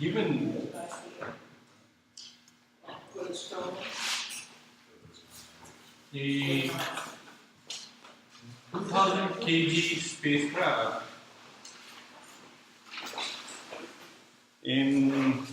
Even a 2000 kg spacecraft in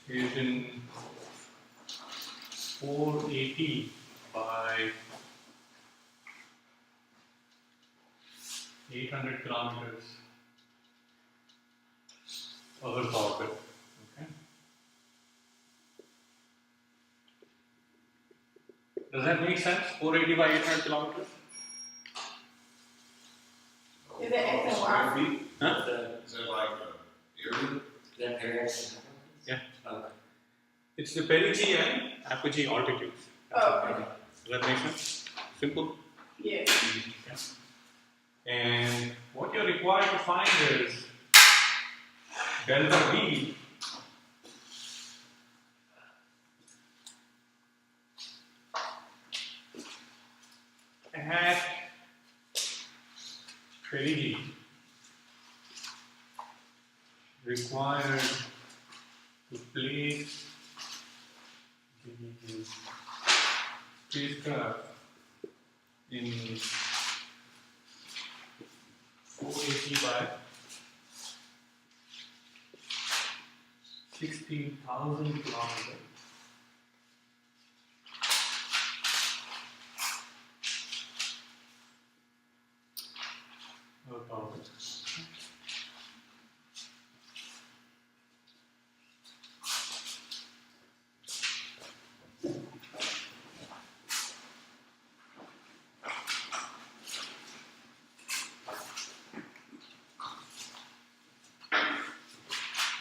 is in 480 by 800 kilometers Earth orbit. Okay. Does that make sense? 480 by 800 kilometers? Is that X and Y? Huh? Is that like area? That Paris? Yeah. Okay. It's the perigee and apogee altitudes. Oh, okay. Does that make sense? Simple. Yeah. Okay. And what you're required to find is delta V at perigee required to place the spacecraft in 480 by 16,000 kilometers. Earth orbit.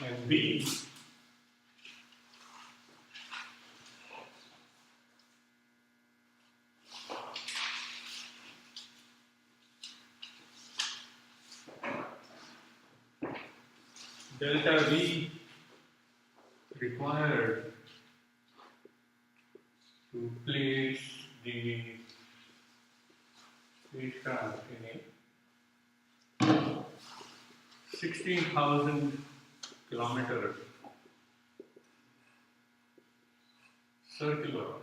And B delta V required to place the spacecraft in a 16,000 kilometer circular orbit.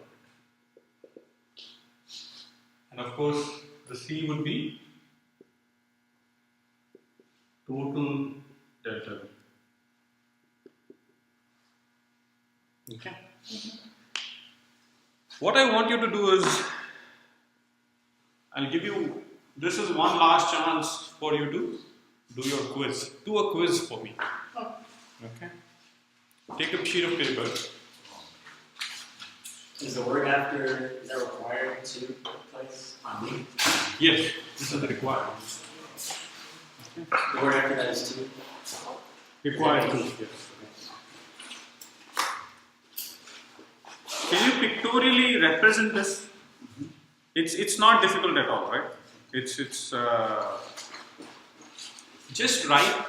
And of course, the C would be total delta V. Okay. What I want you to do is, I'll give you, this is one last chance for you to do your quiz. Do a quiz for me. Okay. Take a sheet of paper. Is the word after, is that required to take place on me? Yes, this is the required. The word after that is to? Required to. Yes. Can you pictorially represent this? It's not difficult at all, right? It's just write,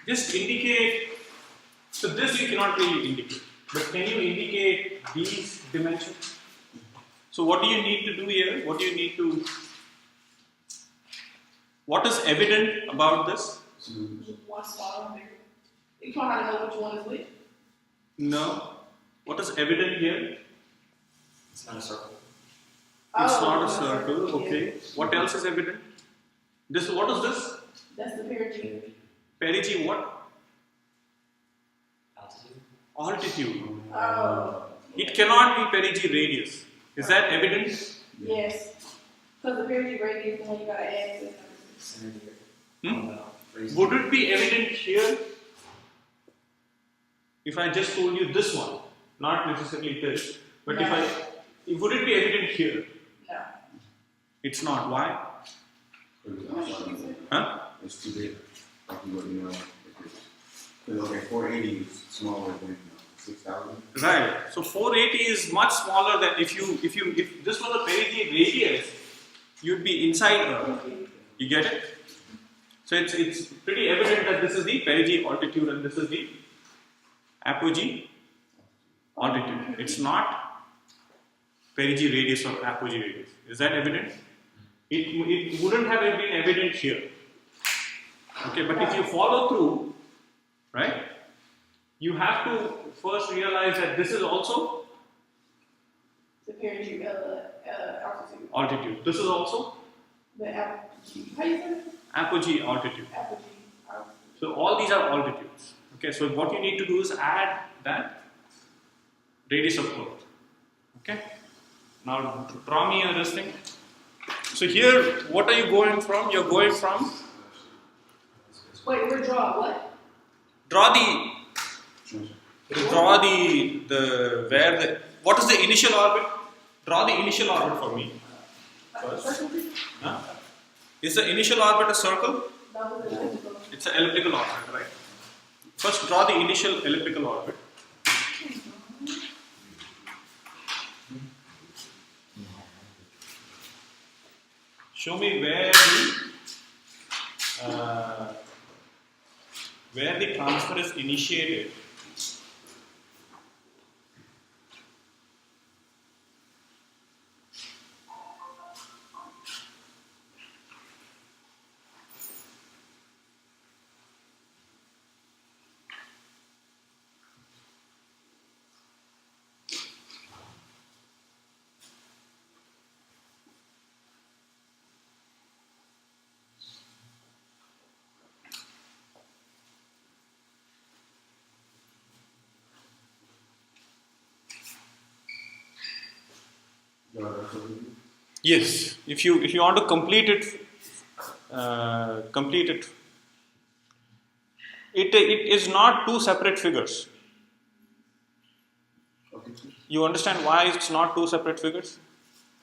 just indicate. So this you cannot really indicate, but can you indicate these dimensions? So what do you need to do here? What do you need to? What is evident about this? One smaller, one bigger. You don't know how to know which one is which. No. What is evident here? It's not a circle. It's Oh, not a it's circle, yeah. okay. What else is evident? This, what is this? That's the perigee. Perigee what? Altitude? Altitude. Oh. It cannot be perigee radius. Is that evident? Yes. Because the perigee radius is the one you gotta add to. Center here. Hmm? Raise Would it be evident here? If I just told you this one, not necessarily this, but No. would it be evident here? No. It's not. Why? Huh? It's too big. Like you wouldn't know. Because okay, 480 is smaller than 6,000. Right. So 480 is much smaller than if this was a perigee radius, you'd be inside Earth. You get it? So it's pretty evident that this is the perigee altitude and this is the apogee altitude. It's not perigee radius or apogee radius. Is that evident? It wouldn't have been evident here. Okay, but if you follow through, right, you have to first realize that this is also The perigee, altitude. altitude. This is also The apogee. How you say it? apogee altitude. Apogee. Altitude. So all these are altitudes. Okay, so what you need to do is add that radius of Earth. Okay, now draw me this thing. So here, what are you going from? You're going from Wait, we're drawing what? draw the what is the initial orbit? Draw the initial orbit for me. Circle? Huh? Is the initial orbit a circle? No, it's elliptical. It's an elliptical orbit, right? First, draw the initial elliptical orbit. Show me where the transfer is initiated. Yes, if you want to complete it, it is not two separate figures. Okay. You understand why it's not two separate figures?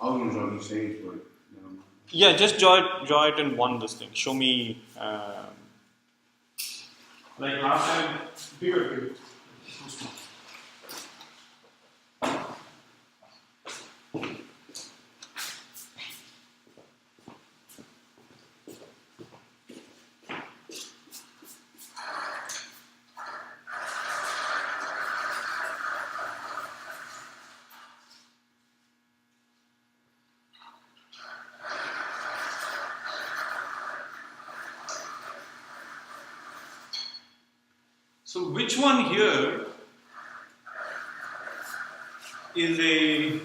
I was going to draw the stage, but never mind. Yeah, just draw it in one this thing. Show me like last time bigger. So which one here is a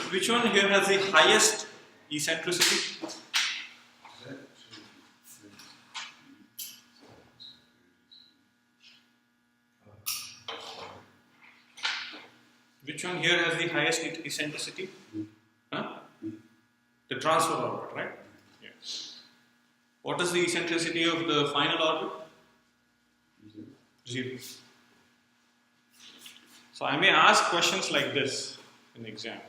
which one here has the highest eccentricity? Which one here has the highest eccentricity? Huh? The transfer orbit, right? Yes. What is the eccentricity of the final orbit? 0. So I may ask questions like this in the exam.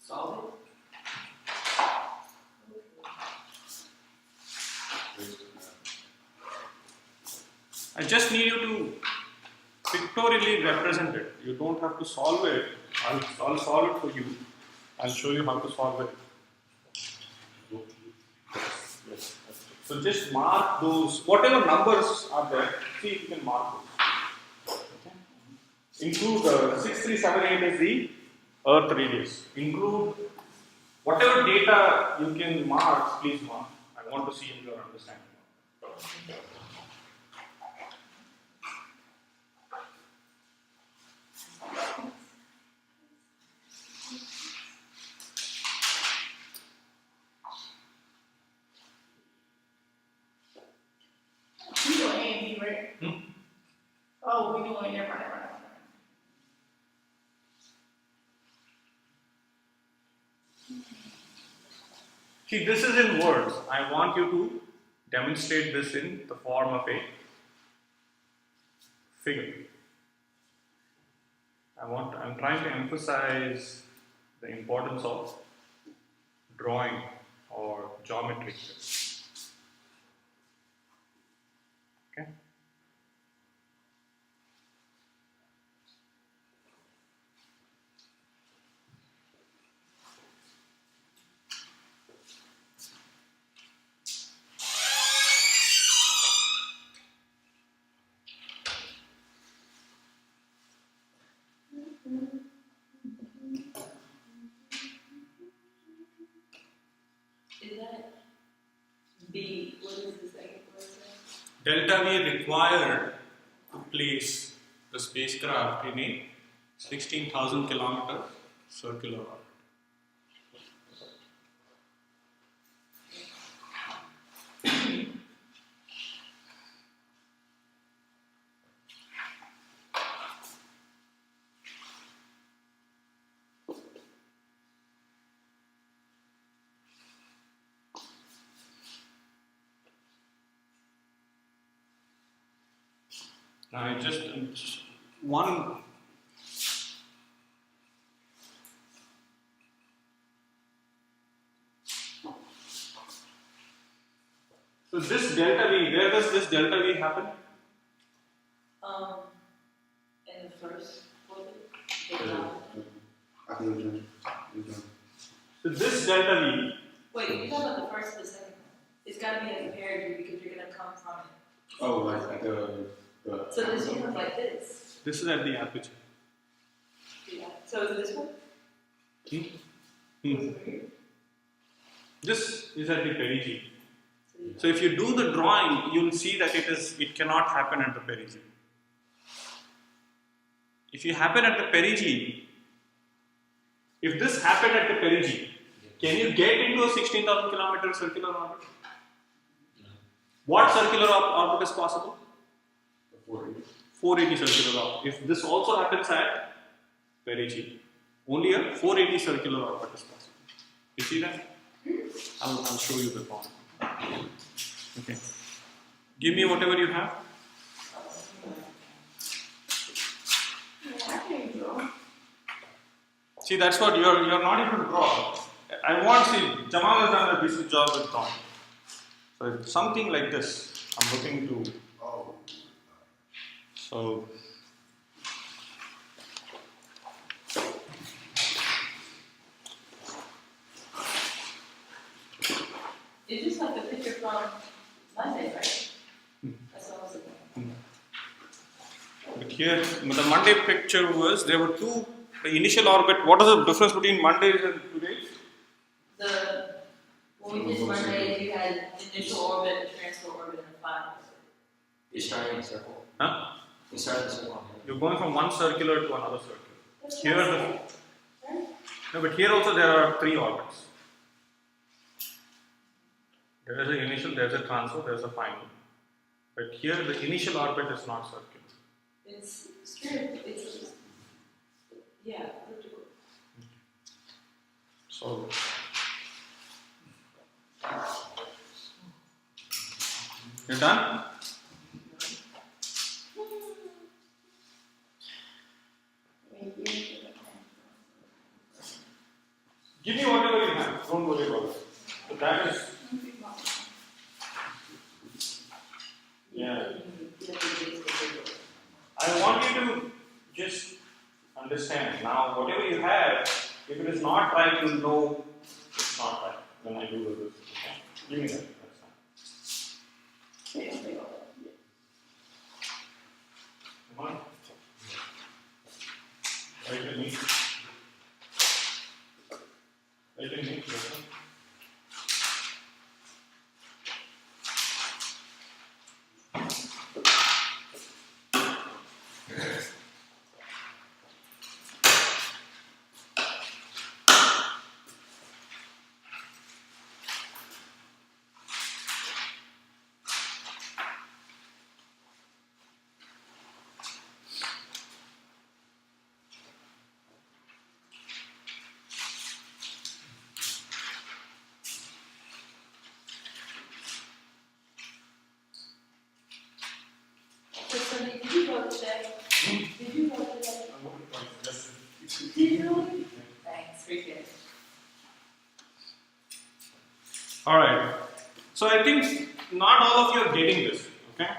Solid? I just need you to pictorially represent it. You don't have to solve it. I'll solve it for you. I'll show you how to solve it. Yes. So just mark those, whatever numbers are there, see if you can mark those. Okay. Include 6378 is the Earth radius. Include whatever data you can mark, please mark. I want to see your understanding. See, this is in words. I want you to demonstrate this in the form of a figure. I'm trying to emphasize the importance of drawing or geometry. Okay? Is that B? What is the second word? Delta V required to place the spacecraft in a 16,000 kilometer circular orbit. Now I just one. So this delta V, where does this delta V happen? In the first bullet. I think we're done. So this delta V. Wait, you're talking about the first and the second one. It's got to be a comparative because you're going to come from it. Oh, like the. So this one comes like this. This is at the aperture. Yeah. So is this one? Hmm? What's over here? This is at the perigee. So you- So if you do the drawing, you will see that it cannot happen at the perigee. If you happen at the perigee, if this happened at the perigee, can you get into a 16,000 kilometer circular orbit? What circular orbit is possible? 480 circular orbit. If this also happens at perigee, only a 480 circular orbit is possible. You see that? I'll show you the form. Okay. Give me whatever you have. I can't draw. See, that's what you're not able to draw. I want to see Jamal has done a decent job with drawing. So it's something like this. I'm looking to. Oh. So. It's just like the picture from Monday, right? That's what I was looking at. But here, the Monday picture was there were two. The initial orbit. What is the difference between Mondays and today's? When we did Monday, you had initial orbit, transfer orbit, and final orbit. You're starting in a circle. Huh? You start in a circle. You're going from one circular to another circular. That's Here what I the said, right? no, but here also there are three orbits. There is an initial, there is a transfer, there is a final. But here the initial orbit is not circular. It's straight. It's yeah, elliptical. So you're done? Give me whatever you have. Don't worry about it. So that is yeah. I want you to just understand now whatever you have, if it is not right, you'll know it's not right when I do this. Okay? Give me that. That's fine. Come on. Right with me. Right with me. Listen. So I think not all of you are getting this, okay?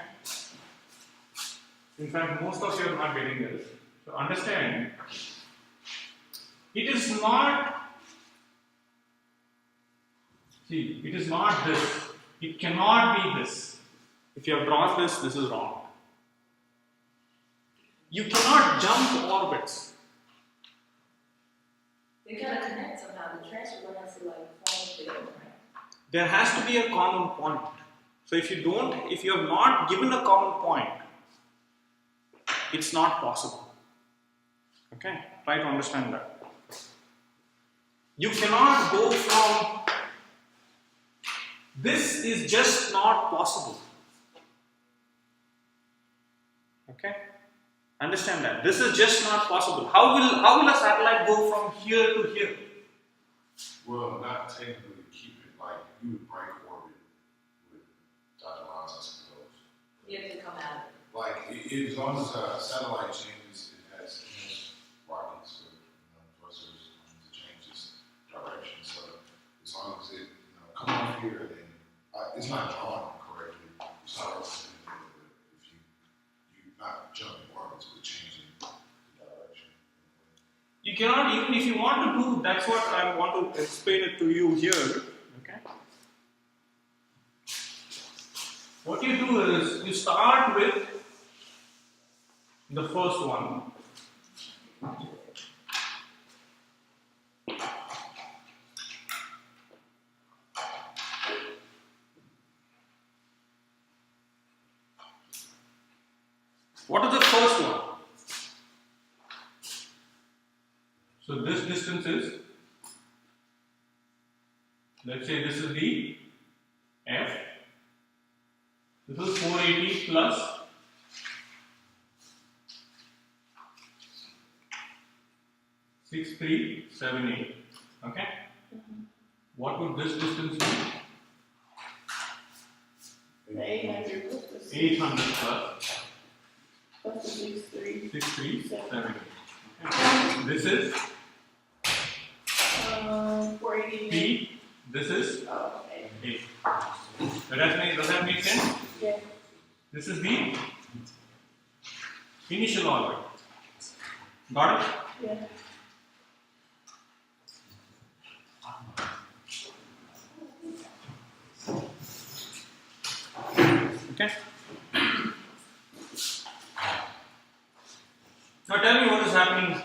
In fact, most of you are not getting this. So understand, it is not, see, it is not this. It cannot be this. If you have drawn this, this is wrong. You cannot jump orbits. They gotta connect somehow, the transfer one has to like form together, right? There has to be a common point. So if you have not given a common point, it's not possible. Okay? Try to understand that. You cannot go from, this is just not possible. Okay? Understand that. This is just not possible. How will a satellite go from here to here? Well, not technically keep it like you would break orbit with Dr. Lon's goes. You have to come out of it. Like as long as a satellite changes, it has rockets or thrusters to change its direction. So as long as it come off here, then it's not drawn correctly. It's not represented, but if you not jumping orbits, but changing the direction. You cannot, even if you want to do, that's what I want to explain it to you here. Okay? What you do is, you start with the first one. What is the first one? So this distance is, let's say this is the F. This is 480 plus 6378. Okay? What would this distance be? The 800 plus the 6, 800 plus plus the 63. 6378. Okay. This is 488. P. This is Oh, okay. 8. Does that make sense? Yeah. This is the initial orbit. Got it? Yeah. Okay. Now tell me what is happening.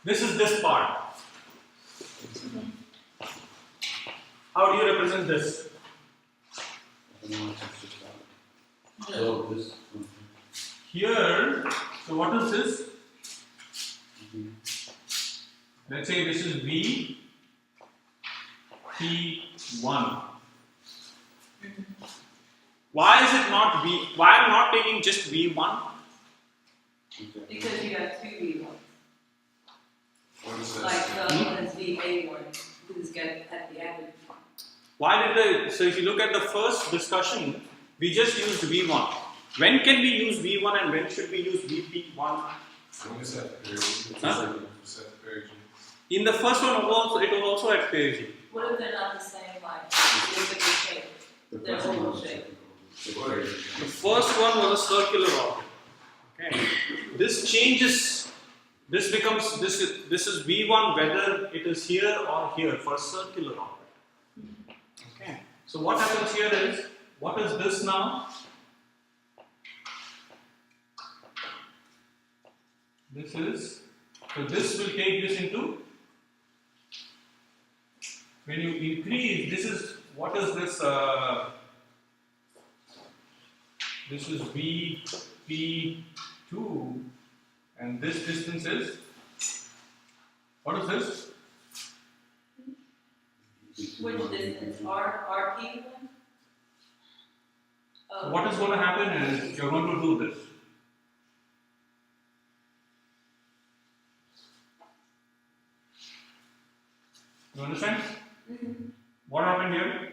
This is this part. How do you represent this? So this. Here, so what is this? Let's say this is V P1. Why is it not V? Why am I not taking just V1? Because you have two V1s. What is that? Like the one that's VA1, who's got at the average. Why did they? So if you look at the first discussion, we just used V1. When can we use V1 and when should we use VP1? When is that period? Huh? Set the period. In the first one, it was also at perigee. What if they're not the same like, look at the shape? They're oval shape. The first one was a circular orbit. Okay. This changes. This becomes this is V1 whether it is here or here for circular orbit. Okay. So what happens here is, what is this now? This is, so this will take this into, when you increase, this is, what is this, this is VP2 and this distance is, what is this? Which distance? RP1? Oh. What is going to happen is, you're going to do this. You understand? Mm-hmm. What happened here?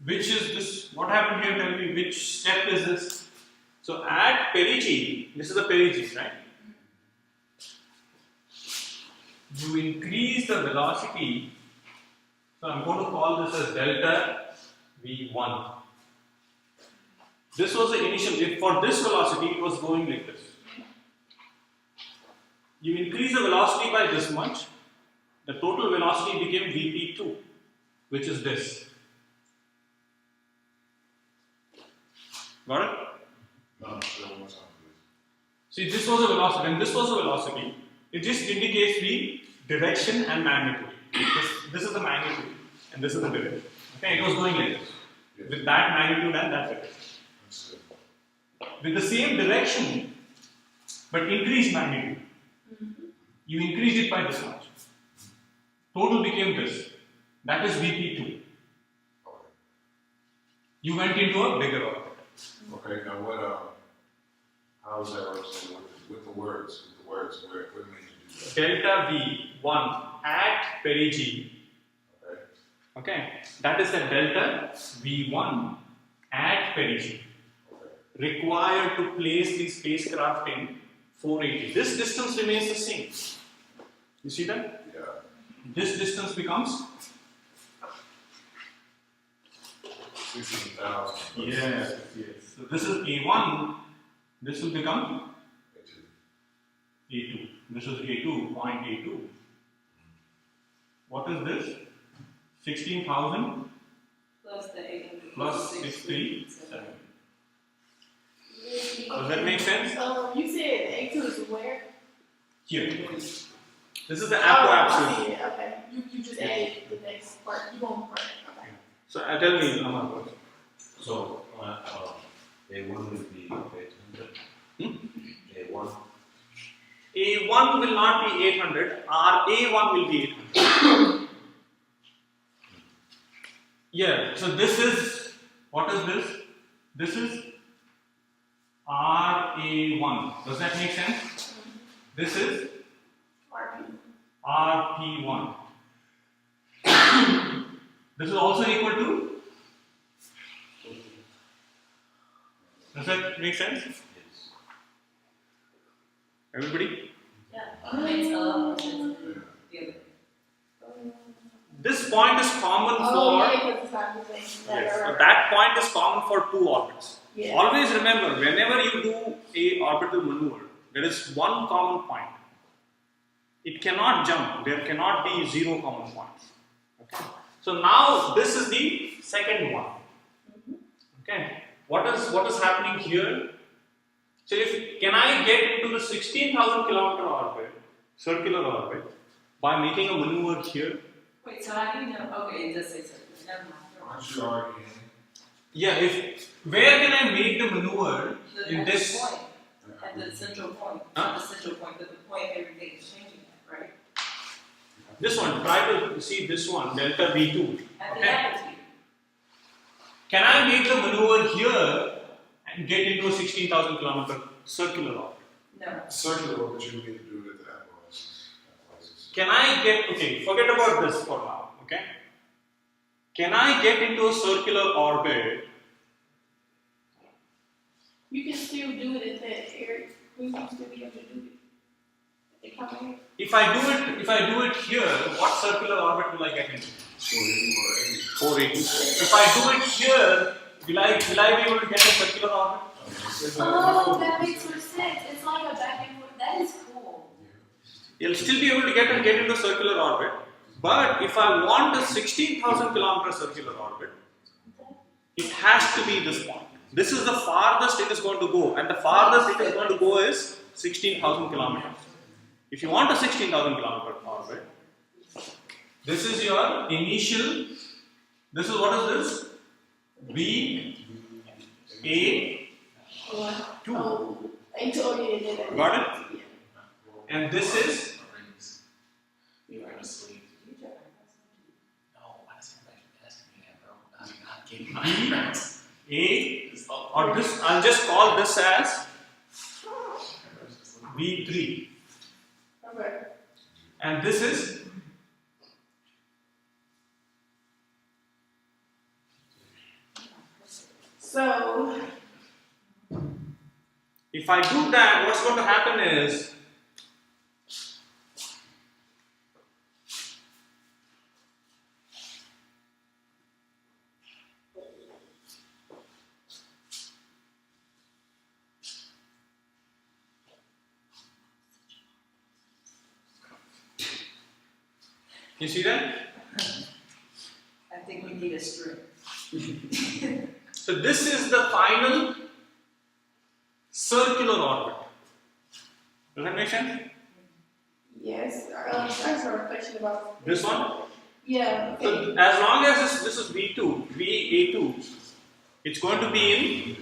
Which is this? What happened here? Tell me, which step is this? So at perigee, this is the perigee, right? you increase the velocity. So I'm going to call this as delta V1. This was the initial, for this velocity it was going like this. You increase the velocity by this much, the total velocity became Vp2, which is this. Got it? No, still one time, please. See, this was a velocity and this was a velocity. It just indicates the direction and magnitude. This is the magnitude and this is the direction. Okay, it was going like this. Yes. With that magnitude and that direction. Understood. With the same direction, but increased magnitude. You increased it by this much. Total became this. That is Vp2. Okay. You went into a bigger orbit. Okay, now what, how does that work with the words? With the words, where it means to do that? Delta V1 at perigee. Okay, Okay, that is the delta V1 at perigee. okay. Required to place the spacecraft in 480. This distance remains the same. You see that? Yeah. This distance becomes 16,000. yes. So this is A1. This will become A2. This is A2, point A2. What is this? 16,000 Plus the 800. plus 637. Okay. Does that make sense? You said A2 is where? Here. This is the Oh, I apoapsis. see it, okay. You just added the next part, you won't part it, okay. So tell me, Amar. So, A1 will be 800. A1. A1 will not be 800, our A1 will be 800. Yeah, so this is, what is this? This is RA1. Does that make sense? This is RP. RP1. This is also equal to? Does that make sense? Yes. Everybody? Yeah, it's a lot more the other. This point is common Oh, for, yeah, because it's not the same. yes, so that point is common for two orbits. Yeah. Always remember, whenever you do a orbital maneuver, there is one common point. It cannot jump. There cannot be zero common points. Okay. So now this is the second one. Okay. What is happening here? So can I get into the 16,000 kilometer orbit, circular orbit, by making a maneuver here? Wait, so I didn't know. Okay, it does say so. Never mind. Aren't you already in? Yeah. Where can I make the maneuver in At the this? point, at the central point, not the central point, but the point everything is changing at, right? This one. Try to see this one, delta V2. At the Okay. attitude. Can I make the maneuver here and get into a 16,000 kilometer circular orbit? No. Circular, what you need to do with the apparatus. Can I get, okay, forget about this for now, okay? Can I get into a circular orbit? You can still do it at that area. We can still be able to do it. They come here. If I do it here, what circular orbit will I get into? 480. If I do it here, will I be able to get a circular orbit? Oh, that makes more sense. It's like a back and forth. That is cool. You'll still be able to get into circular orbit. But if I want a 16,000 kilometer circular orbit, it has to be this point. This is the farthest it is going to go, and the farthest it is going to go is 16,000 kilometers. If you want a 16,000 kilometer orbit, this is your initial. This is what is this? B A 2. Oh, A2, yeah. Got it? Yeah. And this is You are asleep. No, why does everybody ask me that, bro? I'm not getting my friends. A, or this. I'll just call this as B3, Okay. and this is So, if I do that, what's going to happen is You see that? I think we need a string. So this is the final circular orbit. Does that make sense? Yes, I just have a question about. This one? Yeah, So okay. as long as this is V2, VA2, it's going to be in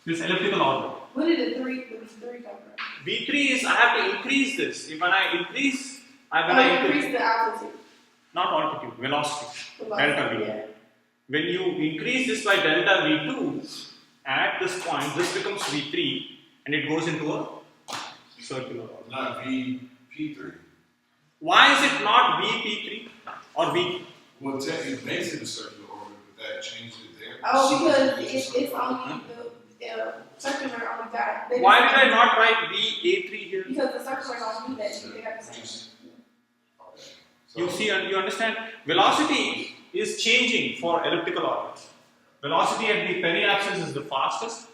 this elliptical orbit. What did the three come from? V3 is, I have to increase this. If when I increase, when Oh, I increase increase, the altitude. not altitude, velocity, delta V. Yeah. When you increase this by delta V2, at this point, this becomes V3 and it goes into a circular orbit. Not VP3. Why is it not VP3 or V? Well, it makes it a circular orbit, but that changed it there. Oh, because it's only the circular only got. they Why just- did I not write VA3 here? Because the circular don't do that. They got the same. Just- Okay. You see, you understand? Velocity is changing for elliptical orbits. Velocity at the periapsis is the fastest.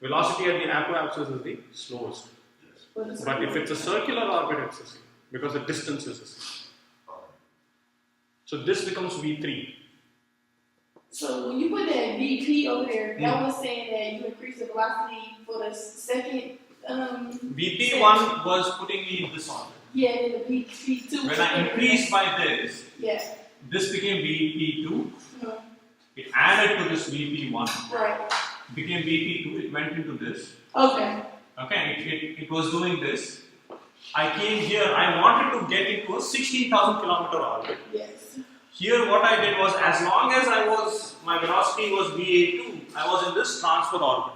Velocity at the apoapsis is the slowest. But if it's a circular orbit, it's the same because the distance is the same. Okay. So this becomes V3. So when you put that VP over there, that was saying that you increase the velocity for the second. VP1 was putting me in this orbit. Yeah, and then the VP2. When I increased by this, Yeah. this became VP2. Mhm. It added to this VP1. Right. Became VP2. It went into this. Okay. Okay, it was doing this. I came here, I wanted to get into a 16,000 kilometer orbit. Yes. Here what I did was, as long as my velocity was VA2, I was in this transfer orbit.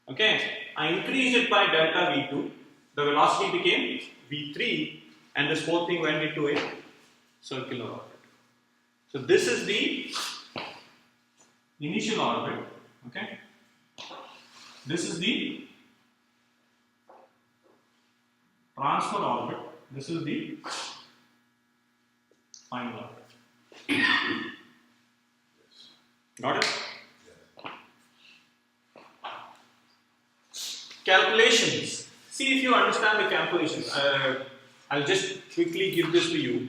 Okay, I increased it by delta V2, the velocity became V3 and this whole thing went into a circular orbit. So this is the initial orbit, okay. This is the transfer orbit, this is the final orbit. Got it? Calculations. See if you understand the calculations. I'll just quickly give this to you.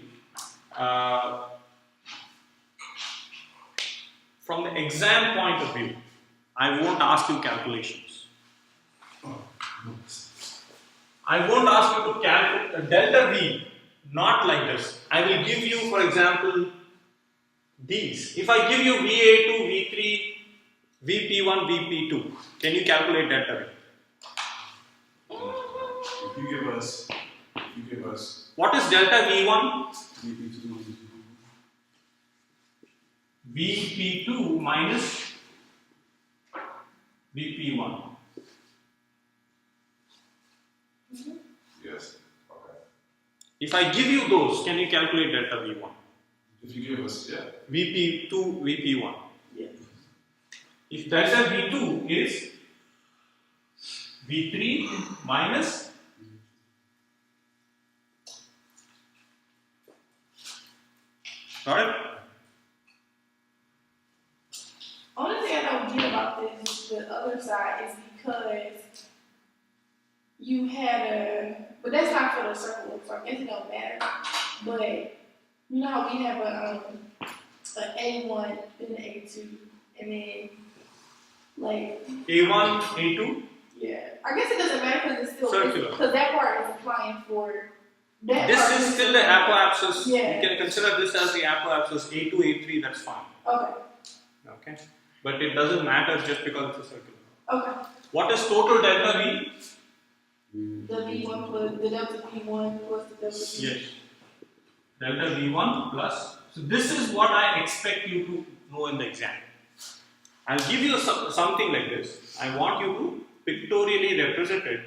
From the exam point of view, I won't ask you calculations. I won't ask you to calculate delta V, not like this. I will give you, for example, these. If I give you VA2, V3, VP1, VP2, can you calculate delta V? If you give us What is delta V1? VP2, VP2 minus VP1. yes, okay. If I give you those, can you calculate delta V1? If you give us, yeah. VP2, VP1. Yeah. If delta V2 is V3 minus got it? Only thing I don't get about this, the other side, is because you had but that's not for the circle, so I guess it don't matter. But you know how we have an A1 and an A2, and then like A1, A2, yeah, I guess it doesn't matter because it's still Circular. because that part is applying for that. this part is still the apoapsis. Yeah. You can consider this as the apoapsis A2, A3, that's fine. Okay. Okay? But it doesn't matter just because it's a circle. Okay. What is total delta V? The V1 plus the delta V1 plus the delta V. Yes. Delta V1 plus. So this is what I expect you to know in the exam. I'll give you something like this. I want you to pictorially represent it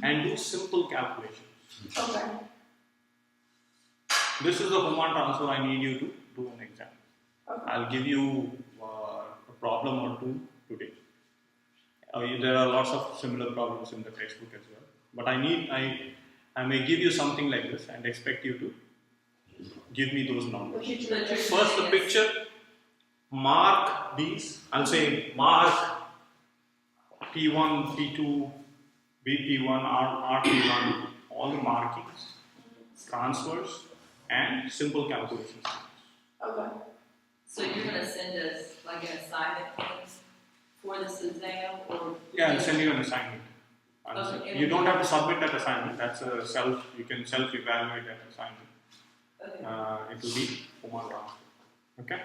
and do simple calculations. Okay. This is the Human transfer I need you to do an exam. Okay. I'll give you a problem or two today. There are lots of similar problems in the textbook as well. But I may give you something like this and expect you to give me those numbers. First the picture, mark these. I'll say mark P1, P2, BP1, RP1, all the markings, transfers, and simple calculations. Okay. So you're gonna send us like an assignment things for this exam, or? Yeah, I'll send you an assignment. Okay. You don't have to submit that assignment. That's a you can self-evaluate that assignment. Okay. It will be Kumar Ram. Okay.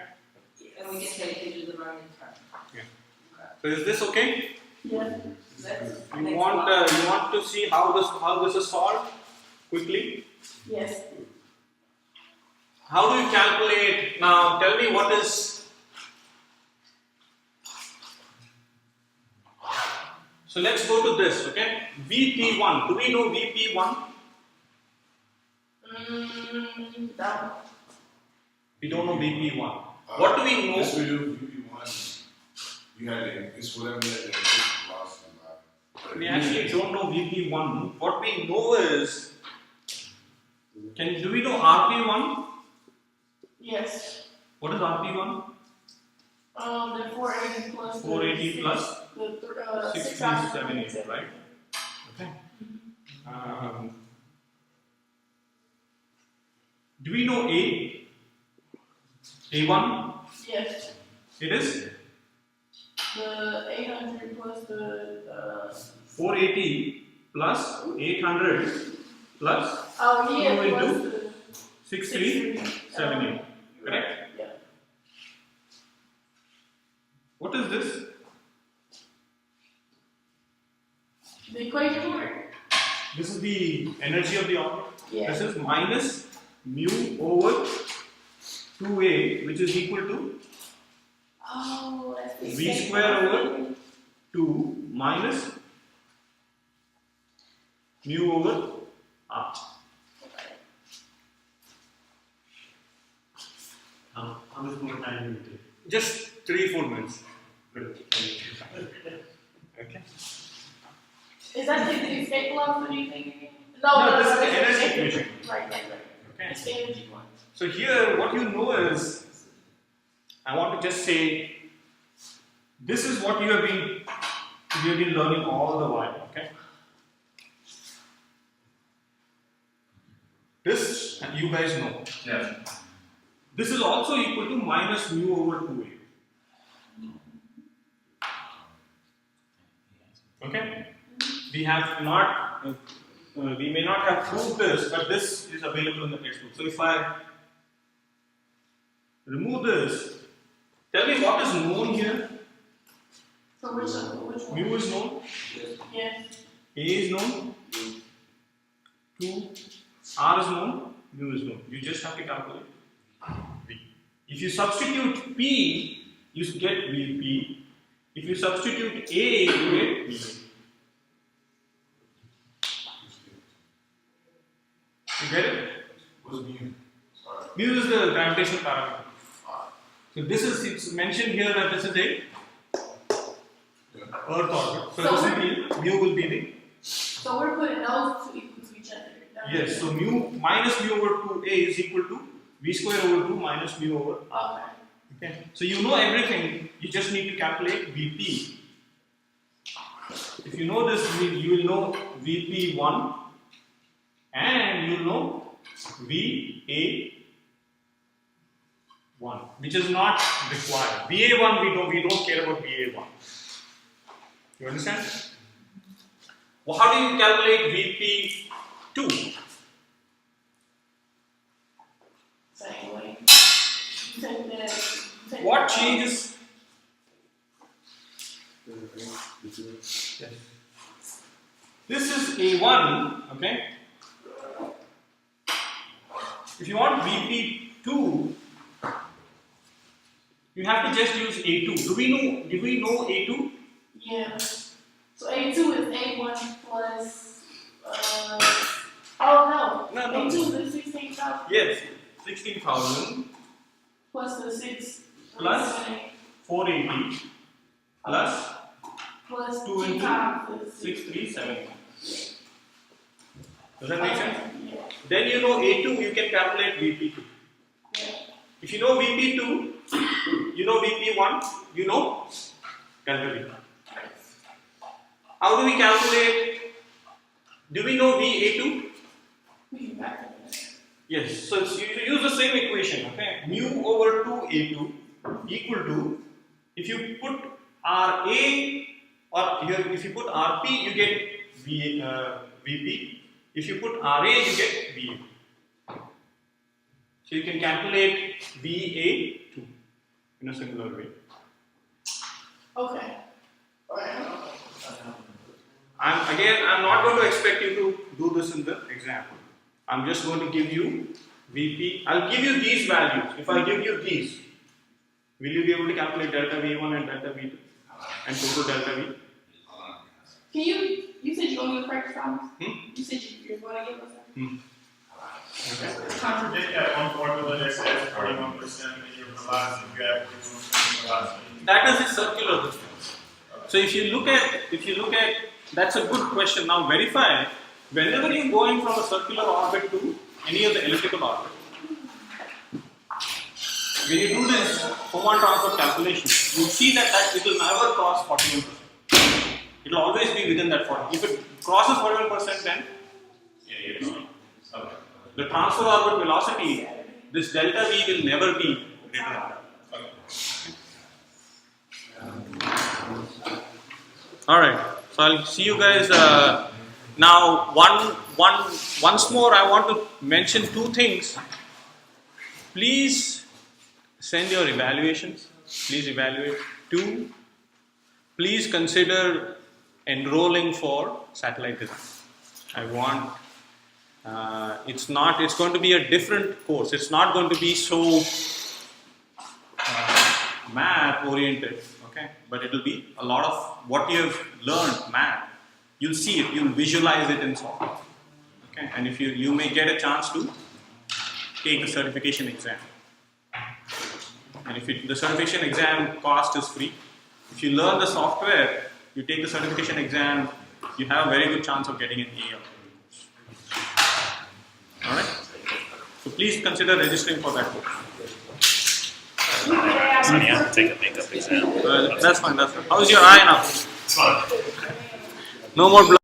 And we can take pictures of our intern. Yeah. Okay. So is this okay? Yeah. That's You next want slide. you want to see how this is solved quickly? Yes. How do you calculate? Now tell me what is. So let's go to this. Okay. VP1. Do we know VP1? No. We don't know VP1. What do we know? This video, VP1, you had to, it's whatever you had to increase the velocity by. We actually don't know VP1. What we know is, do we know RP1? Yes. What is RP1? The 480 plus. 480 plus the 6,378, right? Okay. Do we know A? A1? Yes. It is The 800 plus the. 480 plus 800 plus Oh yeah. 2 plus into the 6378. Correct? Yeah. What is this? The equation for it. This is the energy of the object. Yeah. This is minus mu over 2a, which is equal to Oh, that's the V same square one. over 2 minus mu over r. How much more time will it take? Just 3-4 minutes. Okay. Is that the escape velocity thing again? No, this is the that's energy escape- equation. Right. Okay. It's the energy one. So here, what you know is, I want to just say, this is what you have been learning all the while. Okay. This you guys know. Yeah. This is also equal to minus mu over 2a. Okay? We have not, we may not have proved this, but this is available in the textbook. So if I remove this, tell me what is known here. So which one? Mu is known, Yes. A is known, 2, R is known, mu is known. You just have to calculate V. If you substitute P, you get Vp. If you substitute A, you get Va. You get it? What's mu? Sorry. Mu is the gravitational parameter. So this is, it's mentioned here that this is a Earth orbit. So this will be, mu will be the, So we're putting those two equal to each other. yes, so mu minus mu over 2a is equal to v square over 2 minus mu over. Okay. Okay. So you know everything, you just need to calculate Vp. If you know this, you will know Vp1 and you will know Va1, which is not required. Va1 we don't care about Va1. You understand? Well, how do you calculate Vp2? Same way. You take that. you take What that- changes? This is A1, okay? If you want Vp2, you have to just use A2. Do we know A2? Yeah. So A2 is A1 plus. Oh no. No. A2 is 16,000 Yes, 16,000 plus the 6. Plus? 480 plus Plus 2 into times the 6370. Does that make sense? Yeah. Then you know A2, you can calculate Vp2. Yeah. If you know Vp2, you know Vp1, you know delta V. How do we calculate? Do we know Va2? We can back it up. Yes, so you use the same equation, okay? Mu over 2a2 equal to, if you put Ra, or here if you put Rp, you get Vp. If you put Ra, you get Va. So you can calculate Va2 in a similar way. Okay. Alright. I'm not going to expect you to do this in the example. I'm just going to give you Vp. I'll give you these values. If I give you these, will you be able to calculate delta V1 and delta V2 and total delta V? Can you said you're going to give practice problems? Hmm? You said you're going to give us some? Contradict that one formula that says 41% of your velocity, you have 41% velocity. That is a circular distance. So if you look at, that's a good question. Now verify, whenever you're going from a circular orbit to any of the elliptical orbit, when you do this Hohmann transfer calculation, you see that it will never cross 41%. It will always be within that 40. If it crosses 41%, then the transfer orbit velocity, this delta V will never be greater than that. Alright, so I'll see you guys now. Once more, I want to mention two things. Please send your evaluations. Please evaluate. 2, please consider enrolling for satellite design. I want, it's going to be a different course. It's not going to be so math oriented, okay? But it will be a lot of what you have learned, math. You'll see it, you'll visualize it in software, okay? And if you may get a chance to take the certification exam. And if the certification exam cost is free, if you learn the software, you take the certification exam, you have a very good chance of getting an A out of the course. Alright? So please consider registering for that course. Sonny, I have to take a makeup exam. That's fine, that's fine. How's your eye now? It's fine. No more blood.